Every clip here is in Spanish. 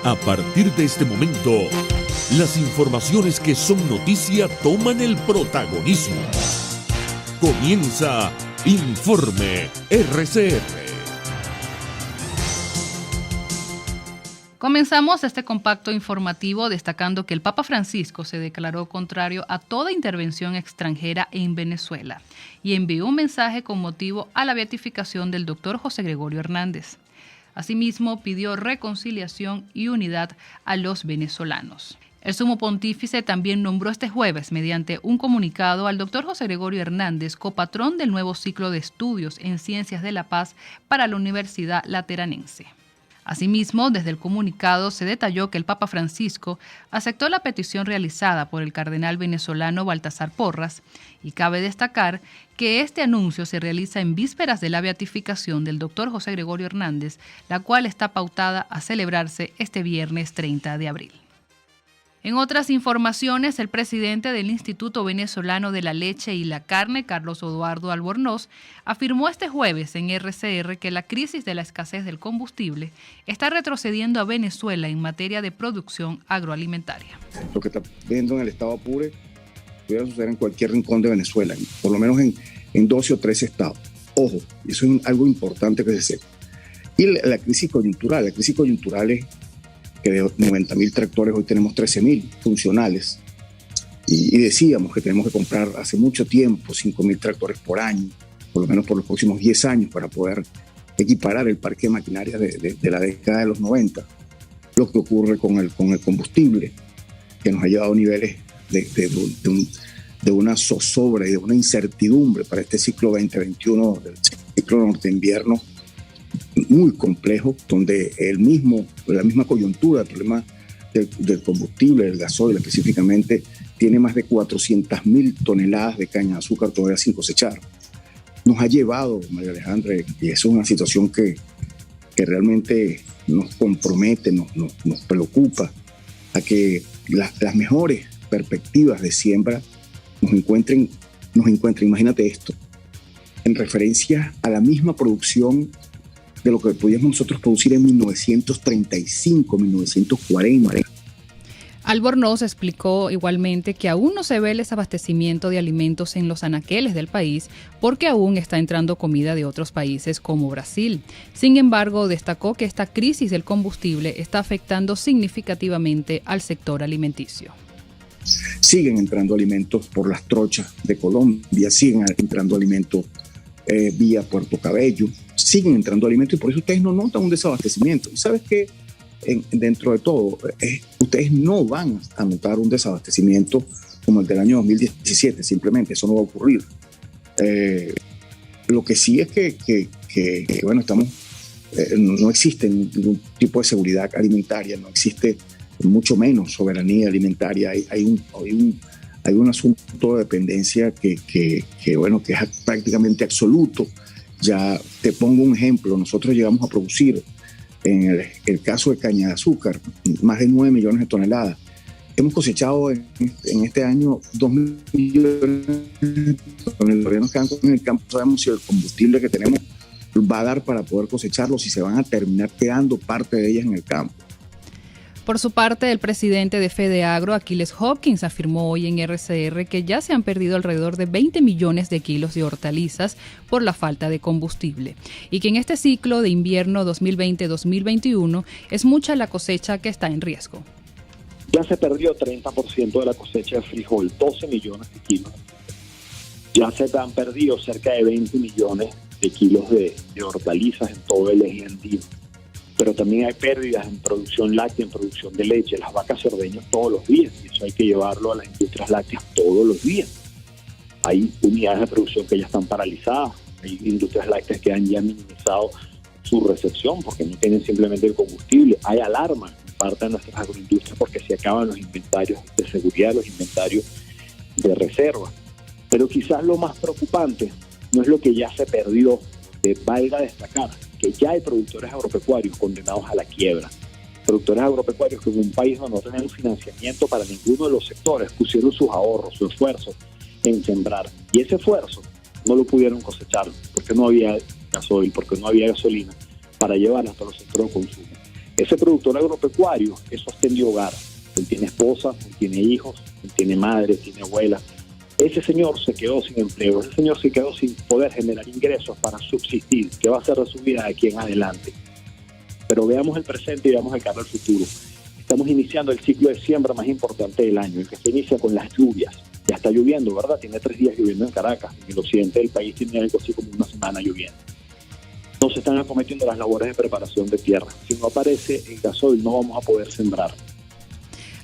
A partir de este momento, las informaciones que son noticia toman el protagonismo. Comienza Informe RCR. Comenzamos este compacto informativo destacando que el Papa Francisco se declaró contrario a toda intervención extranjera en Venezuela y envió un mensaje con motivo a la beatificación del doctor José Gregorio Hernández. Asimismo, pidió reconciliación y unidad a los venezolanos. El sumo pontífice también nombró este jueves, mediante un comunicado, al doctor José Gregorio Hernández, copatrón del nuevo ciclo de estudios en Ciencias de la Paz para la Universidad Lateranense. Asimismo, desde el comunicado se detalló que el Papa Francisco aceptó la petición realizada por el cardenal venezolano Baltasar Porras y cabe destacar que este anuncio se realiza en vísperas de la beatificación del doctor José Gregorio Hernández, la cual está pautada a celebrarse este viernes 30 de abril. En otras informaciones, el presidente del Instituto Venezolano de la Leche y la Carne, Carlos Eduardo Albornoz, afirmó este jueves en RCR que la crisis de la escasez del combustible está retrocediendo a Venezuela en materia de producción agroalimentaria. Lo que está viendo en el estado Apure pudiera suceder en cualquier rincón de Venezuela, por lo menos en 12 o 13 estados. Ojo, eso es algo importante que se sepa. Y la crisis coyuntural es que de 90.000 tractores hoy tenemos 13.000 funcionales y decíamos que tenemos que comprar hace mucho tiempo 5.000 tractores por año, por lo menos por los próximos 10 años, para poder equiparar el parque de maquinaria de la década de los 90. Lo que ocurre con el combustible, que nos ha llevado a niveles de una zozobra y de una incertidumbre para este ciclo 2021 del ciclo norte-invierno muy complejo, donde la misma coyuntura, el problema del combustible, del gasoil específicamente, tiene más de 400.000 toneladas de caña de azúcar todavía sin cosechar. Nos ha llevado, María Alejandra, y eso es una situación que realmente nos compromete, nos preocupa, a que las mejores perspectivas de siembra nos encuentren, imagínate esto, en referencia a la misma producción de lo que podíamos nosotros producir en 1935, 1940. Albornoz explicó igualmente que aún no se ve el desabastecimiento de alimentos en los anaqueles del país porque aún está entrando comida de otros países como Brasil. Sin embargo, destacó que esta crisis del combustible está afectando significativamente al sector alimenticio. Siguen entrando alimentos por las trochas de Colombia, siguen entrando alimentos vía Puerto Cabello, siguen entrando alimentos y por eso ustedes no notan un desabastecimiento. ¿Y sabes qué? Dentro de todo, ustedes no van a notar un desabastecimiento como el del año 2017, simplemente eso no va a ocurrir. Lo que sí es que bueno, no existe ningún tipo de seguridad alimentaria, no existe mucho menos soberanía alimentaria. Hay un asunto de dependencia que es prácticamente absoluto. Ya te pongo un ejemplo, nosotros llegamos a producir, en el caso de caña de azúcar, más de 9 millones de toneladas. Hemos cosechado en este año 2 millones de toneladas. Nos quedan en el campo, sabemos si el combustible que tenemos va a dar para poder cosecharlo, si se van a terminar quedando parte de ellas en el campo. Por su parte, el presidente de FedeAgro, Aquiles Hopkins, afirmó hoy en RCR que ya se han perdido alrededor de 20 millones de kilos de hortalizas por la falta de combustible y que en este ciclo de invierno 2020-2021 es mucha la cosecha que está en riesgo. Ya se perdió 30% de la cosecha de frijol, 12 millones de kilos. Ya se han perdido cerca de 20 millones de kilos de hortalizas en todo el eje andino. Pero también hay pérdidas en producción láctea, en producción de leche, las vacas se ordeñan todos los días, y eso hay que llevarlo a las industrias lácteas todos los días. Hay unidades de producción que ya están paralizadas, hay industrias lácteas que han ya minimizado su recepción porque no tienen simplemente el combustible. Hay alarma en parte de nuestras agroindustrias porque se acaban los inventarios de seguridad, los inventarios de reserva. Pero quizás lo más preocupante no es lo que ya se perdió, valga destacar que ya hay productores agropecuarios condenados a la quiebra. Productores agropecuarios que en un país donde no tenían financiamiento para ninguno de los sectores pusieron sus ahorros, su esfuerzo en sembrar. Y ese esfuerzo no lo pudieron cosechar porque no había gasoil, porque no había gasolina para llevar hasta los centros de consumo. Ese productor agropecuario es sostén de hogar. Él tiene esposa, él tiene hijos, él tiene madre, tiene abuela. Ese señor se quedó sin empleo, ese señor se quedó sin poder generar ingresos para subsistir, que va a ser de su vida de aquí en adelante. Pero veamos el presente y veamos el cara al futuro. Estamos iniciando el ciclo de siembra más importante del año, el que se inicia con las lluvias. Ya está lloviendo, ¿verdad? Tiene 3 días lloviendo en Caracas. En el occidente del país tiene algo así como una semana lloviendo. No se están acometiendo las labores de preparación de tierra. Si no aparece el gasoil, no vamos a poder sembrar.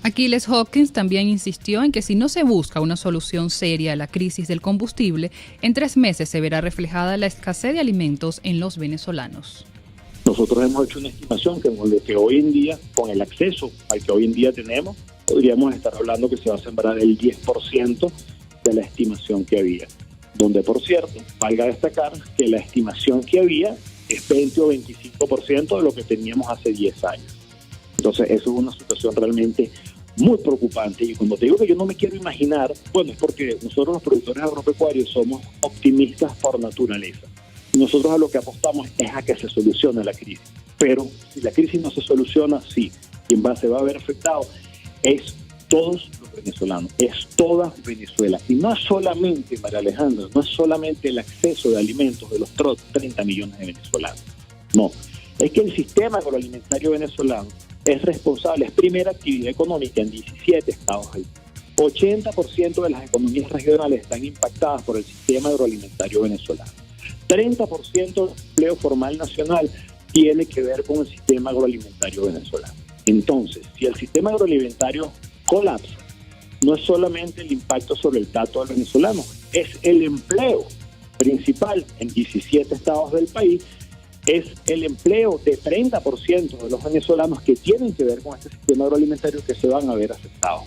Achilles Hawkins también insistió en que si no se busca una solución seria a la crisis del combustible, en 3 meses se verá reflejada la escasez de alimentos en los venezolanos. Nosotros hemos hecho una estimación que hoy en día, con el acceso al que hoy en día tenemos, podríamos estar hablando que se va a sembrar el 10% de la estimación que había. Donde, por cierto, valga destacar que la estimación que había es 20 o 25% de lo que teníamos hace 10 años. Entonces, eso es una situación realmente muy preocupante. Y cuando te digo que yo no me quiero imaginar, bueno, es porque nosotros los productores agropecuarios somos optimistas por naturaleza. Nosotros a lo que apostamos es a que se solucione la crisis. Pero si la crisis no se soluciona, sí, quien se va a ver afectado es todos los venezolanos, es toda Venezuela. Y no es solamente, María Alejandra, no es solamente el acceso de alimentos de los 30 millones de venezolanos. No, es que el sistema agroalimentario venezolano es responsable, es primera actividad económica en 17 estados ahí. 80% de las economías regionales están impactadas por el sistema agroalimentario venezolano. 30% del empleo formal nacional tiene que ver con el sistema agroalimentario venezolano. Entonces, si el sistema agroalimentario colapsa, no es solamente el impacto sobre el plato del venezolano, es el empleo principal en 17 estados del país, es el empleo de 30% de los venezolanos que tienen que ver con este sistema agroalimentario que se van a ver afectados.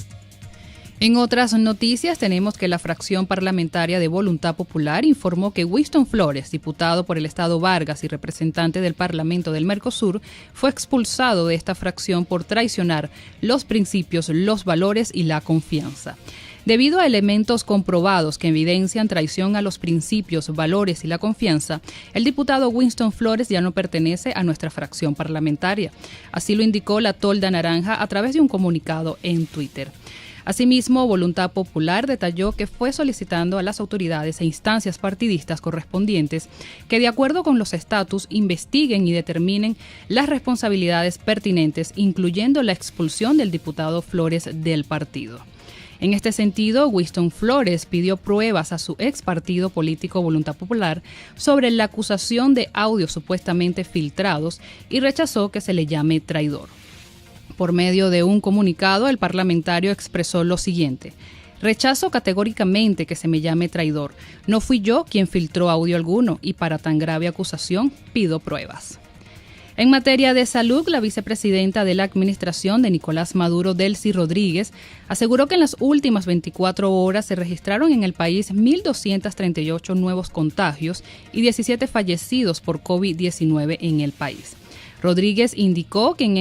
En otras noticias tenemos que la fracción parlamentaria de Voluntad Popular informó que Winston Flores, diputado por el estado Vargas y representante del Parlamento del Mercosur, fue expulsado de esta fracción por traicionar los principios, los valores y la confianza. Debido a elementos comprobados que evidencian traición a los principios, valores y la confianza, el diputado Winston Flores ya no pertenece a nuestra fracción parlamentaria. Así lo indicó la Tolda Naranja a través de un comunicado en Twitter. Asimismo, Voluntad Popular detalló que fue solicitando a las autoridades e instancias partidistas correspondientes que, de acuerdo con los estatus, investiguen y determinen las responsabilidades pertinentes, incluyendo la expulsión del diputado Flores del partido. En este sentido, Winston Flores pidió pruebas a su ex partido político Voluntad Popular sobre la acusación de audios supuestamente filtrados y rechazó que se le llame traidor. Por medio de un comunicado, el parlamentario expresó lo siguiente: rechazo categóricamente que se me llame traidor. No fui yo quien filtró audio alguno y para tan grave acusación pido pruebas. En materia de salud, la vicepresidenta de la administración de Nicolás Maduro, Delcy Rodríguez, aseguró que en las últimas 24 horas se registraron en el país 1.238 nuevos contagios y 17 fallecidos por COVID-19 en el país. Rodríguez indicó que en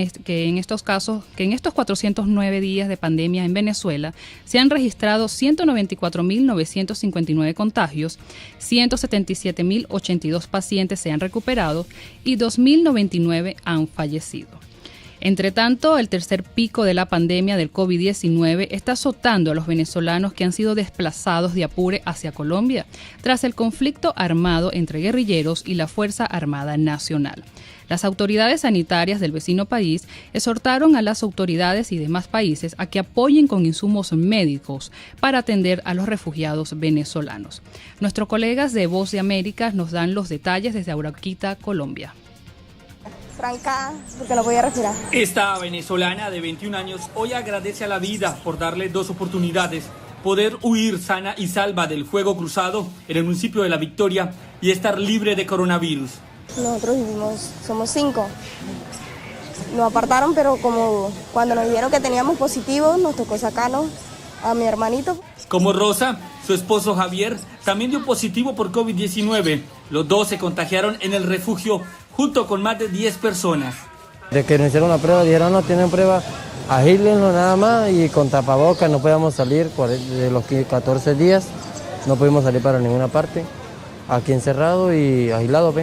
estos 409 días de pandemia en Venezuela se han registrado 194.959 contagios, 177.082 pacientes se han recuperado y 2.099 han fallecido. Entre tanto, el tercer pico de la pandemia del COVID-19 está azotando a los venezolanos que han sido desplazados de Apure hacia Colombia, tras el conflicto armado entre guerrilleros y la Fuerza Armada Nacional. Las autoridades sanitarias del vecino país exhortaron a las autoridades y demás países a que apoyen con insumos médicos para atender a los refugiados venezolanos. Nuestros colegas de Voz de América nos dan los detalles desde Arauquita, Colombia. Franca, porque no podía respirar. Esta venezolana de 21 años hoy agradece a la vida por darle 2 oportunidades: poder huir sana y salva del fuego cruzado en el municipio de La Victoria y estar libre de coronavirus. Nosotros somos 5. Nos apartaron, pero como cuando nos dijeron que teníamos positivo, nos tocó sacarnos a mi hermanito. Como Rosa, su esposo Javier también dio positivo por COVID-19. Los 2 se contagiaron en el refugio junto con más de 10 personas. De que nos hicieron la prueba, dijeron no tienen prueba, agílenlo nada más y con tapabocas no podíamos salir de los 14 días, no pudimos salir para ninguna parte, aquí encerrado y aislado.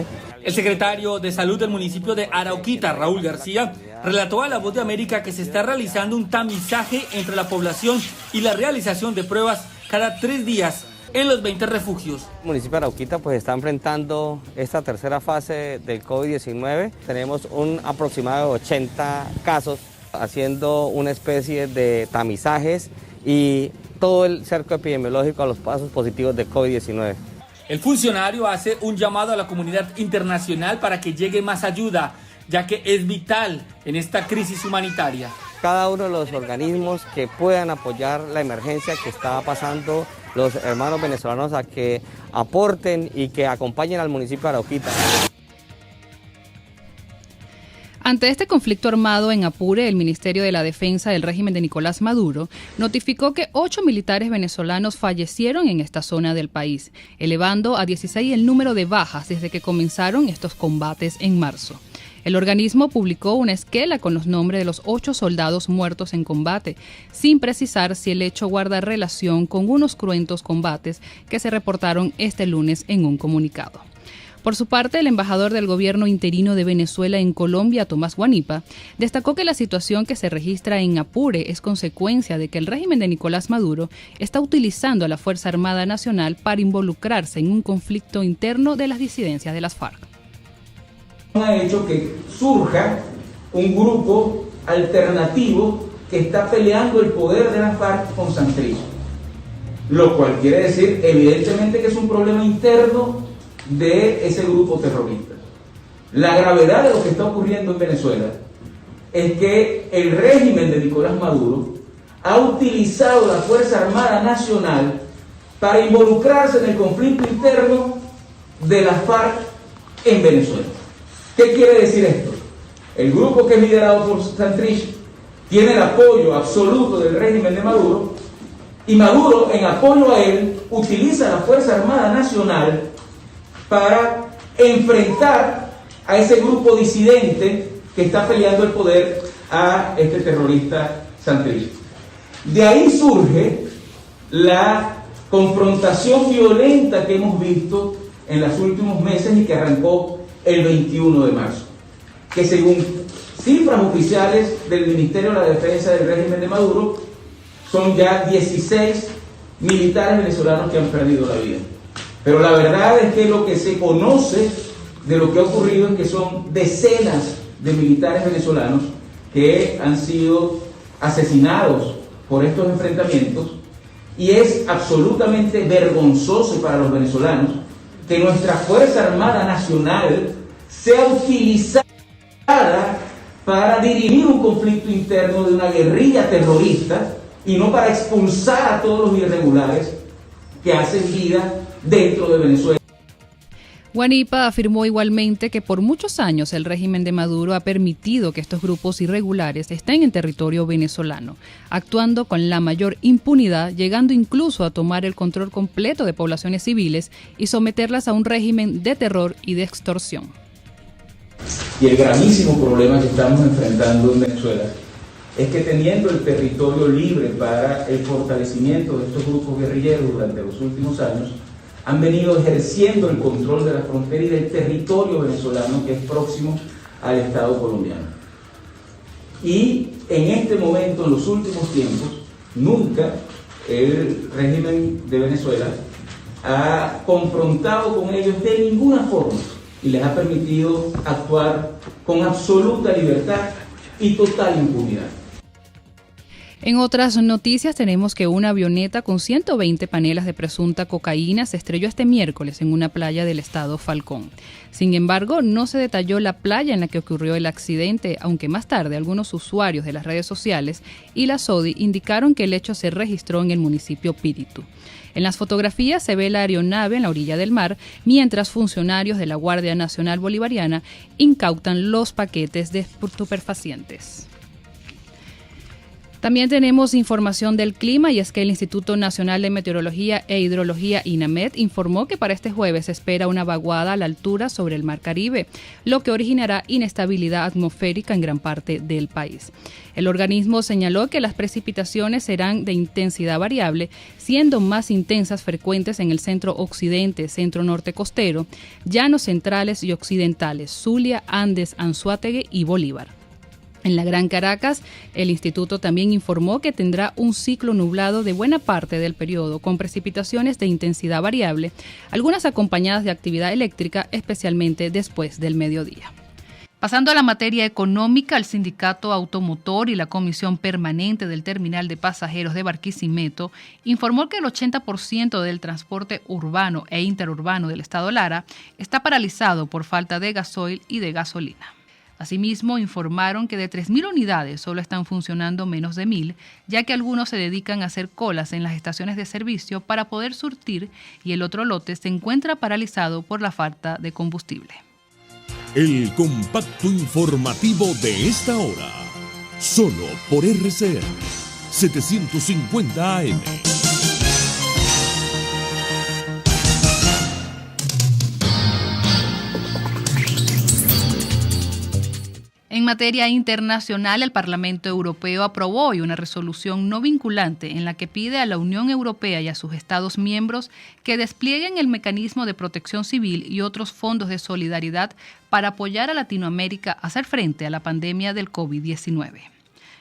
El secretario de Salud del municipio de Arauquita, Raúl García, relató a La Voz de América que se está realizando un tamizaje entre la población y la realización de pruebas cada 3 días en los 20 refugios. El municipio de Arauquita pues está enfrentando esta tercera fase del COVID-19. Tenemos un aproximado de 80 casos, haciendo una especie de tamizajes y todo el cerco epidemiológico a los casos positivos de COVID-19. El funcionario hace un llamado a la comunidad internacional para que llegue más ayuda, ya que es vital en esta crisis humanitaria. Cada uno de los organismos que puedan apoyar la emergencia que está pasando los hermanos venezolanos a que aporten y que acompañen al municipio de Arauquita. Ante este conflicto armado en Apure, el Ministerio de la Defensa del régimen de Nicolás Maduro notificó que 8 militares venezolanos fallecieron en esta zona del país, elevando a 16 el número de bajas desde que comenzaron estos combates en marzo. El organismo publicó una esquela con los nombres de los 8 soldados muertos en combate, sin precisar si el hecho guarda relación con unos cruentos combates que se reportaron este lunes en un comunicado. Por su parte, el embajador del gobierno interino de Venezuela en Colombia, Tomás Guanipa, destacó que la situación que se registra en Apure es consecuencia de que el régimen de Nicolás Maduro está utilizando a la Fuerza Armada Nacional para involucrarse en un conflicto interno de las disidencias de las FARC. Ha hecho que surja un grupo alternativo que está peleando el poder de las FARC con Santrich, lo cual quiere decir evidentemente que es un problema interno de ese grupo terrorista. La gravedad de lo que está ocurriendo en Venezuela es que el régimen de Nicolás Maduro ha utilizado la Fuerza Armada Nacional para involucrarse en el conflicto interno de las FARC en Venezuela. ¿Qué quiere decir esto? El grupo que es liderado por Santrich tiene el apoyo absoluto del régimen de Maduro, y Maduro, en apoyo a él, utiliza la Fuerza Armada Nacional para enfrentar a ese grupo disidente que está peleando el poder a este terrorista Santrich. De ahí surge la confrontación violenta que hemos visto en los últimos meses y que arrancó el 21 de marzo, que según cifras oficiales del Ministerio de la Defensa del régimen de Maduro, son ya 16 militares venezolanos que han perdido la vida. Pero la verdad es que lo que se conoce de lo que ha ocurrido es que son decenas de militares venezolanos que han sido asesinados por estos enfrentamientos, y es absolutamente vergonzoso para los venezolanos que nuestra Fuerza Armada Nacional sea utilizada para dirimir un conflicto interno de una guerrilla terrorista y no para expulsar a todos los irregulares que hacen vida dentro de Venezuela. Guanipa afirmó igualmente que por muchos años el régimen de Maduro ha permitido que estos grupos irregulares estén en territorio venezolano, actuando con la mayor impunidad, llegando incluso a tomar el control completo de poblaciones civiles y someterlas a un régimen de terror y de extorsión. Y el gravísimo problema que estamos enfrentando en Venezuela es que, teniendo el territorio libre para el fortalecimiento de estos grupos guerrilleros durante los últimos años, han venido ejerciendo el control de la frontera y del territorio venezolano que es próximo al Estado colombiano. Y en este momento, en los últimos tiempos, nunca el régimen de Venezuela ha confrontado con ellos de ninguna forma y les ha permitido actuar con absoluta libertad y total impunidad. En otras noticias tenemos que una avioneta con 120 panelas de presunta cocaína se estrelló este miércoles en una playa del estado Falcón. Sin embargo, no se detalló la playa en la que ocurrió el accidente, aunque más tarde algunos usuarios de las redes sociales y la SODI indicaron que el hecho se registró en el municipio Píritu. En las fotografías se ve la aeronave en la orilla del mar, mientras funcionarios de la Guardia Nacional Bolivariana incautan los paquetes de estupefacientes. También tenemos información del clima, y es que el Instituto Nacional de Meteorología e Hidrología, INAMED, informó que para este jueves se espera una vaguada a la altura sobre el Mar Caribe, lo que originará inestabilidad atmosférica en gran parte del país. El organismo señaló que las precipitaciones serán de intensidad variable, siendo más intensas frecuentes en el centro occidente, centro norte costero, llanos centrales y occidentales, Zulia, Andes, Anzoátegui y Bolívar. En la Gran Caracas, el instituto también informó que tendrá un ciclo nublado de buena parte del periodo, con precipitaciones de intensidad variable, algunas acompañadas de actividad eléctrica, especialmente después del mediodía. Pasando a la materia económica, el Sindicato Automotor y la Comisión Permanente del Terminal de Pasajeros de Barquisimeto informó que el 80% del transporte urbano e interurbano del estado Lara está paralizado por falta de gasoil y de gasolina. Asimismo, informaron que de 3.000 unidades solo están funcionando menos de 1.000, ya que algunos se dedican a hacer colas en las estaciones de servicio para poder surtir y el otro lote se encuentra paralizado por la falta de combustible. El compacto informativo de esta hora, solo por RCR 750 AM. En materia internacional, el Parlamento Europeo aprobó hoy una resolución no vinculante en la que pide a la Unión Europea y a sus Estados miembros que desplieguen el mecanismo de protección civil y otros fondos de solidaridad para apoyar a Latinoamérica a hacer frente a la pandemia del COVID-19.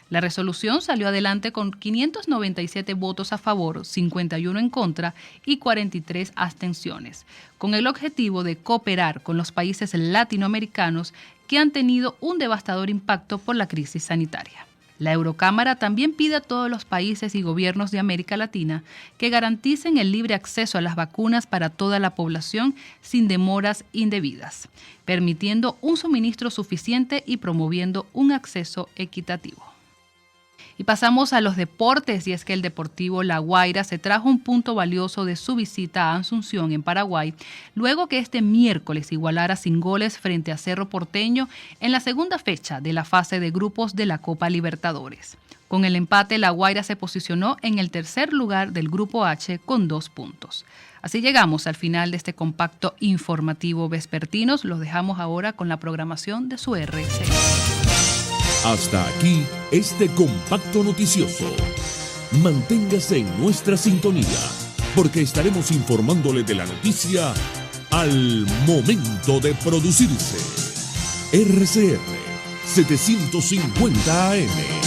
La resolución salió adelante con 597 votos a favor, 51 en contra y 43 abstenciones, con el objetivo de cooperar con los países latinoamericanos que han tenido un devastador impacto por la crisis sanitaria. La Eurocámara también pide a todos los países y gobiernos de América Latina que garanticen el libre acceso a las vacunas para toda la población sin demoras indebidas, permitiendo un suministro suficiente y promoviendo un acceso equitativo. Y pasamos a los deportes, y es que el Deportivo La Guaira se trajo un punto valioso de su visita a Asunción, en Paraguay, luego que este miércoles igualara sin goles frente a Cerro Porteño en la segunda fecha de la fase de grupos de la Copa Libertadores. Con el empate, La Guaira se posicionó en el tercer lugar del Grupo H con 2 puntos. Así llegamos al final de este compacto informativo vespertinos. Los dejamos ahora con la programación de su RCR. Hasta aquí este compacto noticioso. Manténgase en nuestra sintonía, porque estaremos informándole de la noticia al momento de producirse. RCR 750 AM.